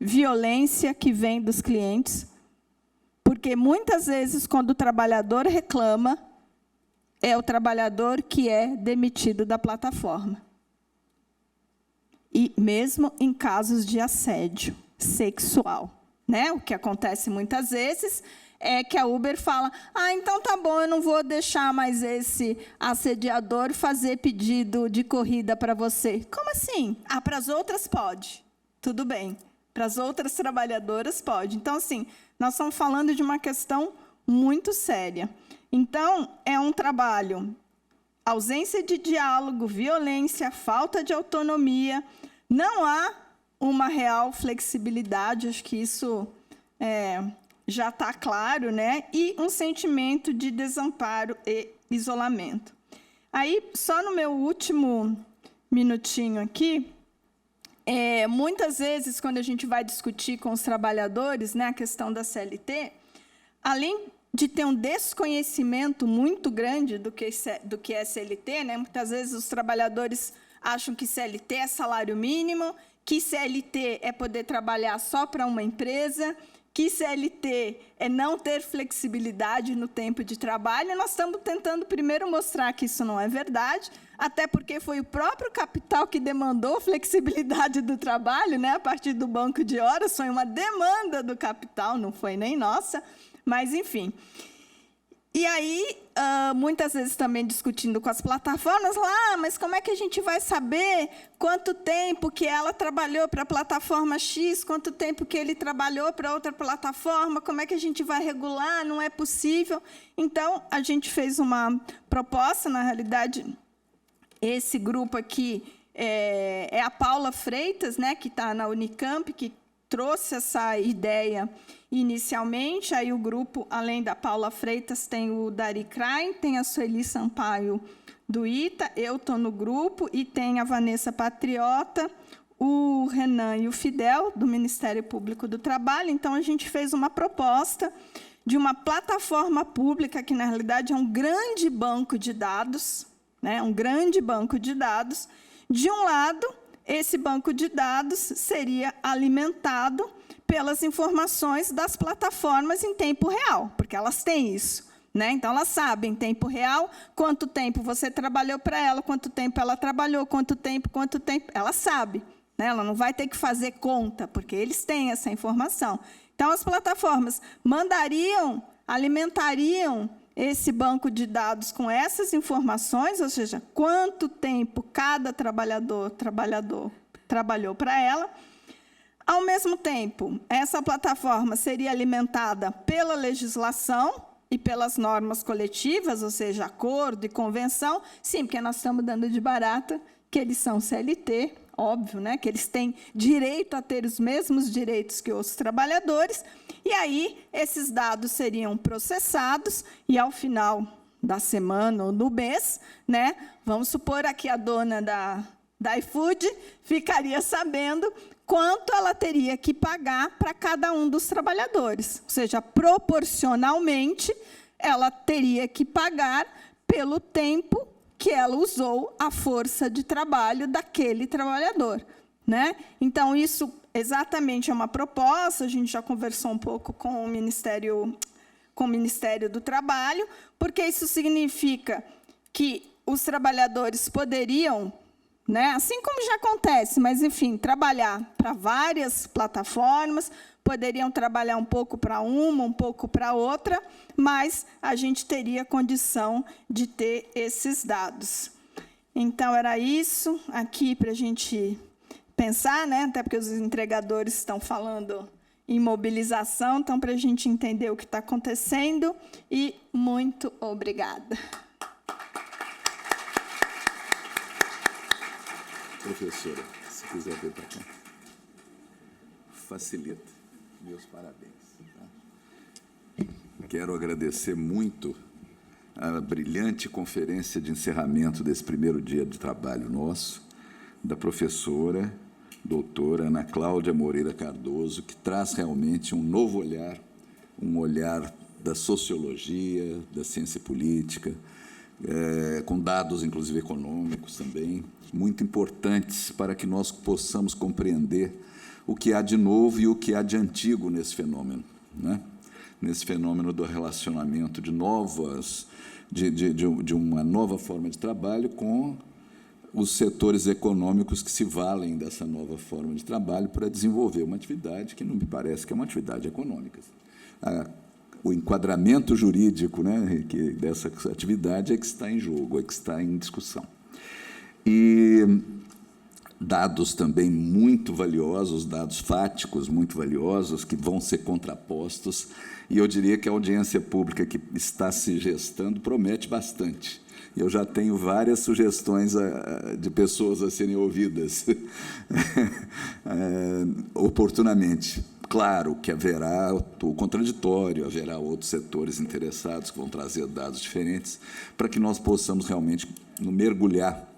violência que vêm dos clientes, porque, muitas vezes, quando o trabalhador reclama, é o trabalhador que é demitido da plataforma. E mesmo em casos de assédio sexual, né? O que acontece muitas vezes é que a Uber fala: então tá bom, eu não vou deixar mais esse assediador fazer pedido de corrida para você. Como assim? Para as outras pode. Tudo bem. Para as outras trabalhadoras pode. Então, assim, nós estamos falando de uma questão muito séria. Então, é um trabalho, ausência de diálogo, violência, falta de autonomia, não há uma real flexibilidade, acho que isso já está claro, né? E um sentimento de desamparo e isolamento. Aí, só no meu último minutinho aqui, muitas vezes, quando a gente vai discutir com os trabalhadores, né, a questão da CLT, além de ter um desconhecimento muito grande do que é CLT, né? Muitas vezes os trabalhadores acham que CLT é salário mínimo, que CLT é poder trabalhar só para uma empresa, que CLT é não ter flexibilidade no tempo de trabalho. Nós estamos tentando primeiro mostrar que isso não é verdade, até porque foi o próprio capital que demandou flexibilidade do trabalho, né? A partir do banco de horas, foi uma demanda do capital, não foi nem nossa. Mas, enfim. E aí, muitas vezes também discutindo com as plataformas, mas como é que a gente vai saber quanto tempo que ela trabalhou para a plataforma X, quanto tempo que ele trabalhou para outra plataforma, como é que a gente vai regular? Não é possível. Então, a gente fez uma proposta, na realidade, esse grupo aqui é a Paula Freitas, né, que está na Unicamp, que trouxe essa ideia inicialmente. Aí o grupo, além da Paula Freitas, tem o Dari Krain, tem a Sueli Sampaio do ITA, eu estou no grupo, e tem a Vanessa Patriota, o Renan e o Fidel, do Ministério Público do Trabalho. Então, a gente fez uma proposta de uma plataforma pública, que, na realidade, é um grande banco de dados, né? Um grande banco de dados. De um lado, esse banco de dados seria alimentado pelas informações das plataformas em tempo real, porque elas têm isso, né? Então, elas sabem em tempo real quanto tempo você trabalhou para ela, quanto tempo ela trabalhou, quanto tempo, ela sabe, né? Ela não vai ter que fazer conta, porque eles têm essa informação. Então, as plataformas alimentariam esse banco de dados com essas informações, ou seja, quanto tempo cada trabalhador trabalhou para ela. Ao mesmo tempo, essa plataforma seria alimentada pela legislação e pelas normas coletivas, ou seja, acordo e convenção. Sim, porque nós estamos dando de barata que eles são CLT, óbvio, né, que eles têm direito a ter os mesmos direitos que os trabalhadores. E aí, esses dados seriam processados e, ao final da semana ou do mês, né, vamos supor aqui a dona da iFood ficaria sabendo quanto ela teria que pagar para cada um dos trabalhadores. Ou seja, proporcionalmente, ela teria que pagar pelo tempo que ela usou a força de trabalho daquele trabalhador, né? Então, isso exatamente é uma proposta, a gente já conversou um pouco com o Ministério do Trabalho, porque isso significa que os trabalhadores poderiam, né, assim como já acontece, mas, enfim, trabalhar para várias plataformas, poderiam trabalhar um pouco para uma, um pouco para outra, mas a gente teria condição de ter esses dados. Então, era isso aqui para a gente pensar, né? Até porque os entregadores estão falando em mobilização, então, para a gente entender o que está acontecendo. E muito obrigada. Professora, se quiser vir para cá. Facilita. Meus parabéns. Tá? Quero agradecer muito a brilhante conferência de encerramento desse primeiro dia de trabalho nosso, da professora, doutora Ana Cláudia Moreira Cardoso, que traz realmente um novo olhar, um olhar da sociologia, da ciência política, com dados, inclusive, econômicos também, muito importantes para que nós possamos compreender o que há de novo e o que há de antigo nesse fenômeno, né? Nesse fenômeno do relacionamento de uma nova forma de trabalho com os setores econômicos que se valem dessa nova forma de trabalho para desenvolver uma atividade que não me parece que é uma atividade econômica. O enquadramento jurídico, né, dessa atividade é que está em jogo, é que está em discussão. E dados também muito valiosos, dados fáticos muito valiosos, que vão ser contrapostos, e eu diria que a audiência pública que está se gestando promete bastante. Eu já tenho várias sugestões de pessoas a serem ouvidas oportunamente. Claro que haverá o contraditório, haverá outros setores interessados que vão trazer dados diferentes para que nós possamos realmente mergulhar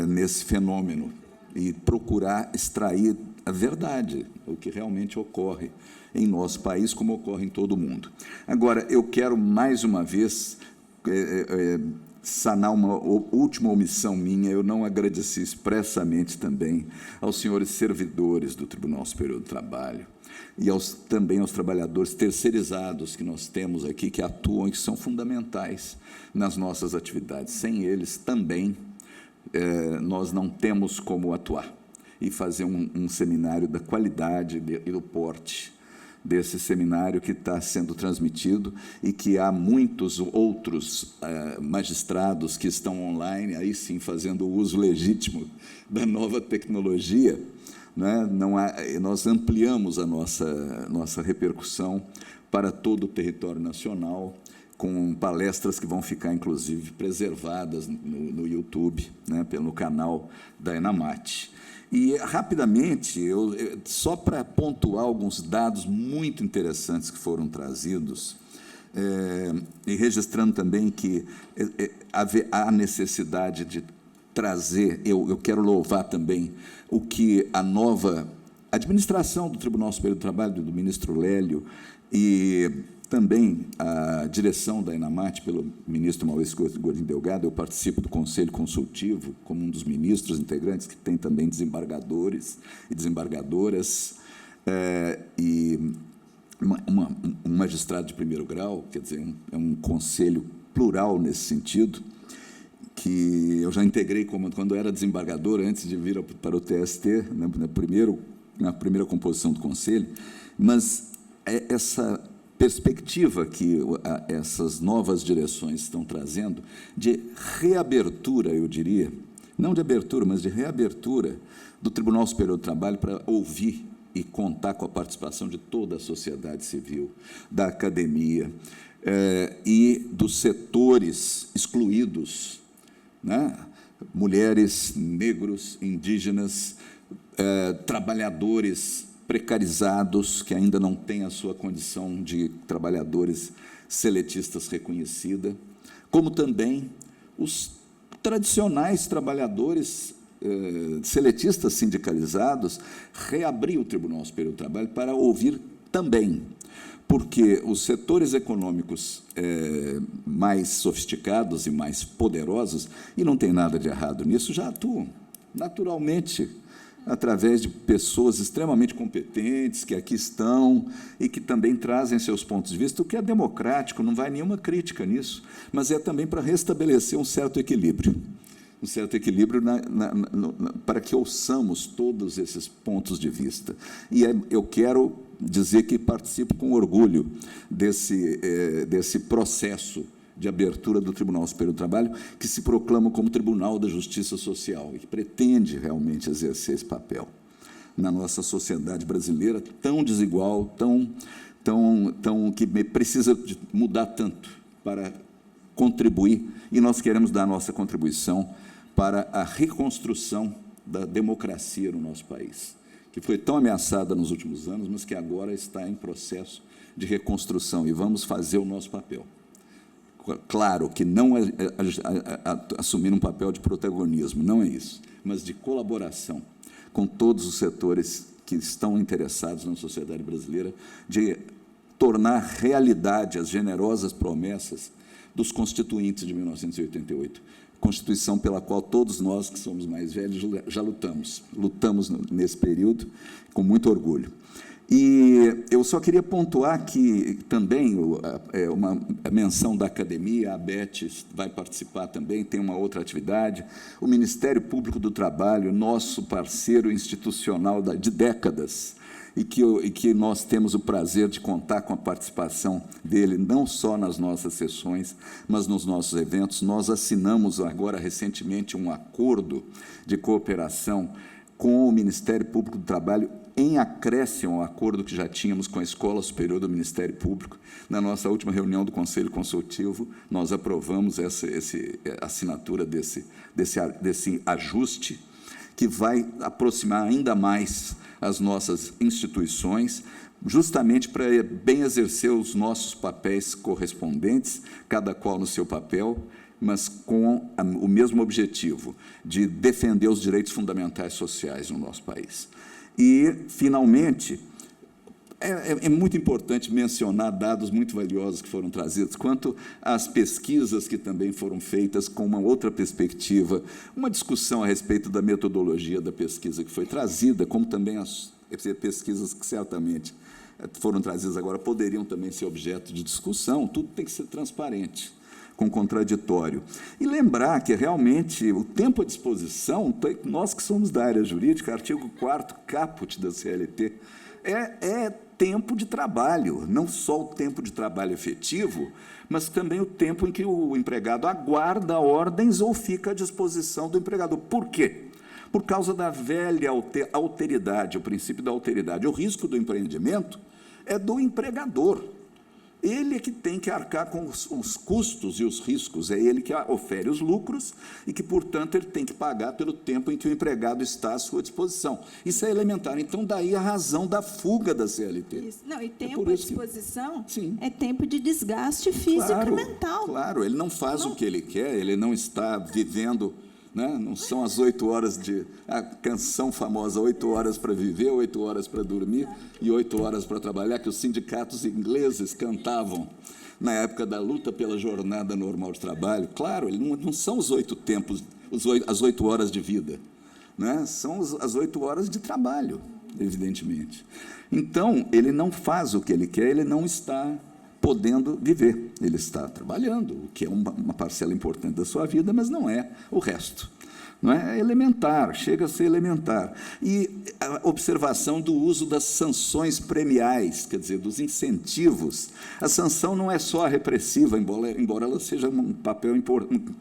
nesse fenômeno e procurar extrair a verdade, o que realmente ocorre em nosso país, como ocorre em todo o mundo. Agora, eu quero, mais uma vez, sanar uma última omissão minha. Eu não agradeci expressamente também aos senhores servidores do Tribunal Superior do Trabalho e também aos trabalhadores terceirizados que nós temos aqui, que atuam e que são fundamentais nas nossas atividades. Sem eles, também, nós não temos como atuar e fazer um seminário da qualidade e do porte desse seminário que está sendo transmitido e que há muitos outros magistrados que estão online, aí sim, fazendo o uso legítimo da nova tecnologia, né? Nós ampliamos a nossa repercussão para todo o território nacional, com palestras que vão ficar, inclusive, preservadas no YouTube, né, pelo canal da Enamate. E, rapidamente, só para pontuar alguns dados muito interessantes que foram trazidos, e registrando também que há necessidade de trazer, eu quero louvar também o que a nova administração do Tribunal Superior do Trabalho, do ministro Lélio, e também a direção da Enamate, pelo ministro Maurício Godinho Delgado. Eu participo do Conselho Consultivo, como um dos ministros integrantes, que tem também desembargadores e desembargadoras, e um magistrado de primeiro grau, quer dizer, é um conselho plural nesse sentido, que eu já integrei quando era desembargador, antes de vir para o TST, na primeira composição do conselho, mas essa perspectiva que essas novas direções estão trazendo de reabertura, eu diria, não de abertura, mas de reabertura do Tribunal Superior do Trabalho para ouvir e contar com a participação de toda a sociedade civil, da academia e dos setores excluídos, né? Mulheres, negros, indígenas, trabalhadores precarizados, que ainda não têm a sua condição de trabalhadores seletistas reconhecida, como também os tradicionais trabalhadores seletistas sindicalizados, reabrir o Tribunal Superior do Trabalho para ouvir também, porque os setores econômicos mais sofisticados e mais poderosos, e não tem nada de errado nisso, já atuam naturalmente, através de pessoas extremamente competentes, que aqui estão e que também trazem seus pontos de vista, o que é democrático, não vai nenhuma crítica nisso, mas é também para restabelecer um certo equilíbrio para que ouçamos todos esses pontos de vista. E eu quero dizer que participo com orgulho desse processo de abertura do Tribunal Superior do Trabalho, que se proclama como Tribunal da Justiça Social e que pretende realmente exercer esse papel na nossa sociedade brasileira tão desigual, que precisa de mudar tanto para contribuir, e nós queremos dar a nossa contribuição para a reconstrução da democracia no nosso país, que foi tão ameaçada nos últimos anos, mas que agora está em processo de reconstrução, e vamos fazer o nosso papel. Claro que não é assumir um papel de protagonismo, não é isso, mas de colaboração com todos os setores que estão interessados na sociedade brasileira, de tornar realidade as generosas promessas dos constituintes de 1988, Constituição pela qual todos nós, que somos mais velhos, já lutamos nesse período, com muito orgulho. E eu só queria pontuar que também a menção da academia, a Beth vai participar também, tem uma outra atividade, o Ministério Público do Trabalho, nosso parceiro institucional de décadas, e que nós temos o prazer de contar com a participação dele, não só nas nossas sessões, mas nos nossos eventos. Nós assinamos agora, recentemente, um acordo de cooperação com o Ministério Público do Trabalho, em acréscimo ao acordo que já tínhamos com a Escola Superior do Ministério Público. Na nossa última reunião do Conselho Consultivo, nós aprovamos a assinatura desse ajuste, que vai aproximar ainda mais as nossas instituições, justamente para bem exercer os nossos papéis correspondentes, cada qual no seu papel, mas com o mesmo objetivo, de defender os direitos fundamentais sociais no nosso país. E, finalmente, é muito importante mencionar dados muito valiosos que foram trazidos, quanto às pesquisas que também foram feitas com uma outra perspectiva, uma discussão a respeito da metodologia da pesquisa que foi trazida, como também as pesquisas que certamente foram trazidas agora poderiam também ser objeto de discussão. Tudo tem que ser transparente, com contraditório. E lembrar que, realmente, o tempo à disposição, nós que somos da área jurídica, artigo 4º, caput da CLT, é tempo de trabalho, não só o tempo de trabalho efetivo, mas também o tempo em que o empregado aguarda ordens ou fica à disposição do empregador. Por quê? Por causa da velha alteridade, o princípio da alteridade. O risco do empreendimento é do empregador. Ele é que tem que arcar com os custos e os riscos, é ele que ofere os lucros e que, portanto, ele tem que pagar pelo tempo em que o empregado está à sua disposição. Isso é elementar. Então, daí a razão da fuga da CLT. Isso. Não, e tempo à disposição é tempo de desgaste físico claro, e mental. Claro, ele não faz o que ele quer, ele não está vivendo... Não são as 8 horas a canção famosa, 8 horas para viver, 8 horas para dormir e 8 horas para trabalhar, que os sindicatos ingleses cantavam na época da luta pela jornada normal de trabalho. Claro, não são os 8 tempos, as 8 horas de vida, são as 8 horas de trabalho, evidentemente. Então, ele não faz o que ele quer, ele não está podendo viver. Ele está trabalhando, o que é uma parcela importante da sua vida, mas não é o resto. Não é elementar, chega a ser elementar. E a observação do uso das sanções premiais, quer dizer, dos incentivos. A sanção não é só a repressiva, embora ela seja um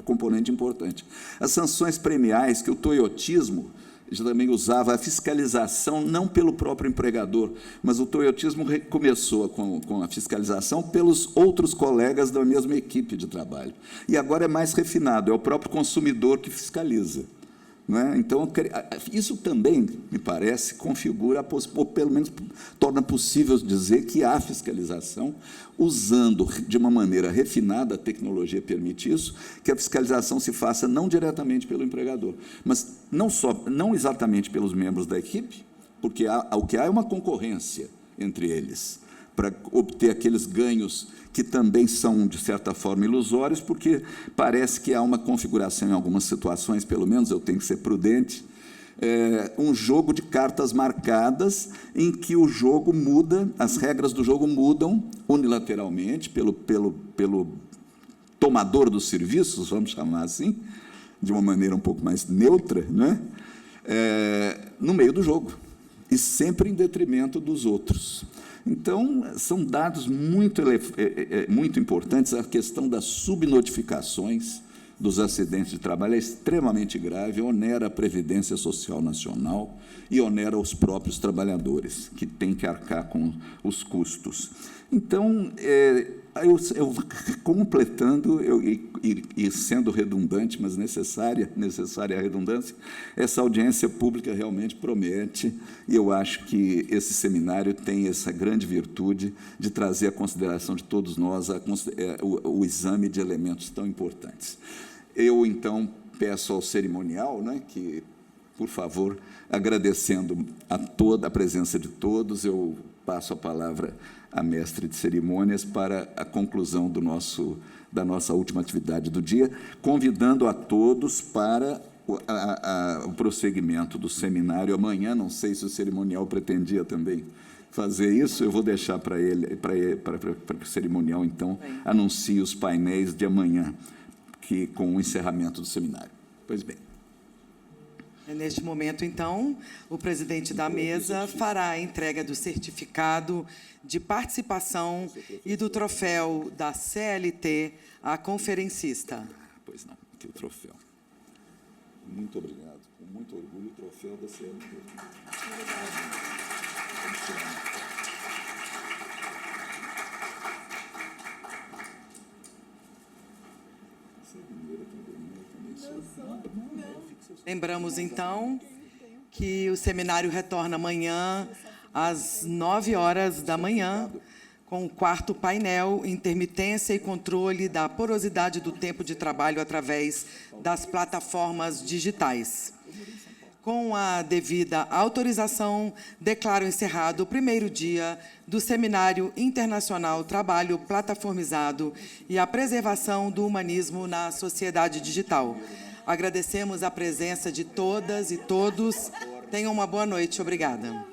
componente importante. As sanções premiais, que o toyotismo já também usava, a fiscalização não pelo próprio empregador, mas o toyotismo começou com a fiscalização pelos outros colegas da mesma equipe de trabalho. E agora é mais refinado, é o próprio consumidor que fiscaliza. Então, isso também, me parece, configura, ou pelo menos torna possível dizer que há fiscalização, usando de uma maneira refinada, a tecnologia permite isso, que a fiscalização se faça não diretamente pelo empregador, mas não exatamente pelos membros da equipe, porque o que há é uma concorrência entre eles, para obter aqueles ganhos que também são, de certa forma, ilusórios, porque parece que há uma configuração, em algumas situações, pelo menos eu tenho que ser prudente, um jogo de cartas marcadas em que o jogo muda, as regras do jogo mudam unilateralmente pelo tomador dos serviços, vamos chamar assim, de uma maneira um pouco mais neutra, no meio do jogo, e sempre em detrimento dos outros. Então, são dados muito importantes. A questão das subnotificações dos acidentes de trabalho é extremamente grave, onera a Previdência Social Nacional e onera os próprios trabalhadores, que têm que arcar com os custos. Então, eu completando e sendo redundante, mas necessária a redundância, essa audiência pública realmente promete, e eu acho que esse seminário tem essa grande virtude de trazer à consideração de todos nós o exame de elementos tão importantes. Eu, então, peço ao cerimonial, né, que, por favor, agradecendo a presença de todos, eu passo a palavra à mestre de cerimônias para a conclusão da nossa última atividade do dia, convidando a todos para o prosseguimento do seminário amanhã. Não sei se o cerimonial pretendia também fazer isso, eu vou deixar para o cerimonial, então, anuncie os painéis de amanhã, com o encerramento do seminário. Pois bem. Neste momento, então, o presidente da mesa fará a entrega do certificado de participação e do troféu da CLT à conferencista. Pois não, aqui o troféu. Muito obrigado. Com muito orgulho, o troféu da CLT. Lembramos, então, que o seminário retorna amanhã às 9h da manhã, com o 4º painel, intermitência e controle da porosidade do tempo de trabalho através das plataformas digitais. Com a devida autorização, declaro encerrado o primeiro dia do Seminário Internacional Trabalho Plataformizado e a Preservação do Humanismo na Sociedade Digital. Agradecemos a presença de todas e todos. Tenham uma boa noite. Obrigada.